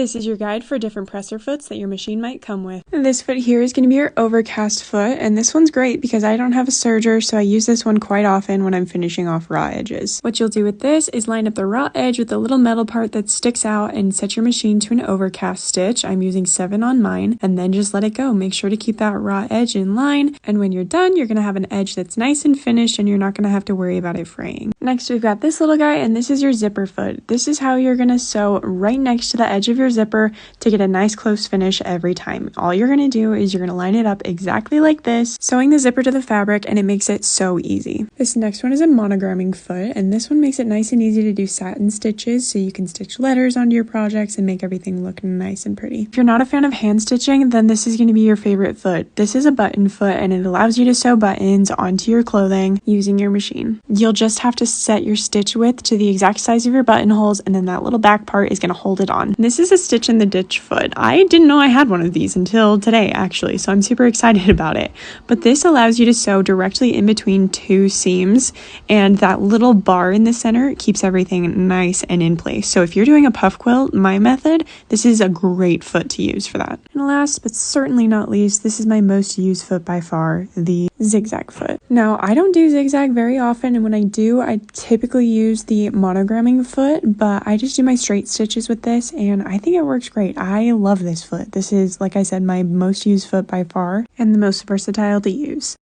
This is your guide for different presser foots that your machine might come with. And this foot here is going to be your overcast foot, and this one's great because I don't have a serger, so I use this one quite often when I'm finishing off raw edges. What you'll do with this is line up the raw edge with the little metal part that sticks out and set your machine to an overcast stitch. I'm using 7 on mine, and then just let it go. Make sure to keep that raw edge in line, and when you're done, you're going to have an edge that's nice and finished, and you're not going to have to worry about it fraying. Next, we've got this little guy, and this is your zipper foot. This is how you're going to sew right next to the edge of your zipper to get a nice close finish every time. All you're going to do is you're going to line it up exactly like this, sewing the zipper to the fabric, and it makes it so easy. This next one is a monogramming foot, and this one makes it nice and easy to do satin stitches so you can stitch letters onto your projects and make everything look nice and pretty. If you're not a fan of hand stitching, then this is going to be your favorite foot. This is a button foot, and it allows you to sew buttons onto your clothing using your machine. You'll just have to set your stitch width to the exact size of your buttonholes, and then that little back part is going to hold it on. This is a stitch in the ditch foot. I didn't know I had one of these until today, actually, so I'm super excited about it. But this allows you to sew directly in between 2 seams, and that little bar in the center keeps everything nice and in place. So if you're doing a puff quilt, my method, this is a great foot to use for that. And last but certainly not least, this is my most used foot by far, the zigzag foot. Now, I don't do zigzag very often, and when I do, I typically use the monogramming foot, but I just do my straight stitches with this, and I think it works great. I love this foot. This is, like I said, my most used foot by far, and the most versatile to use.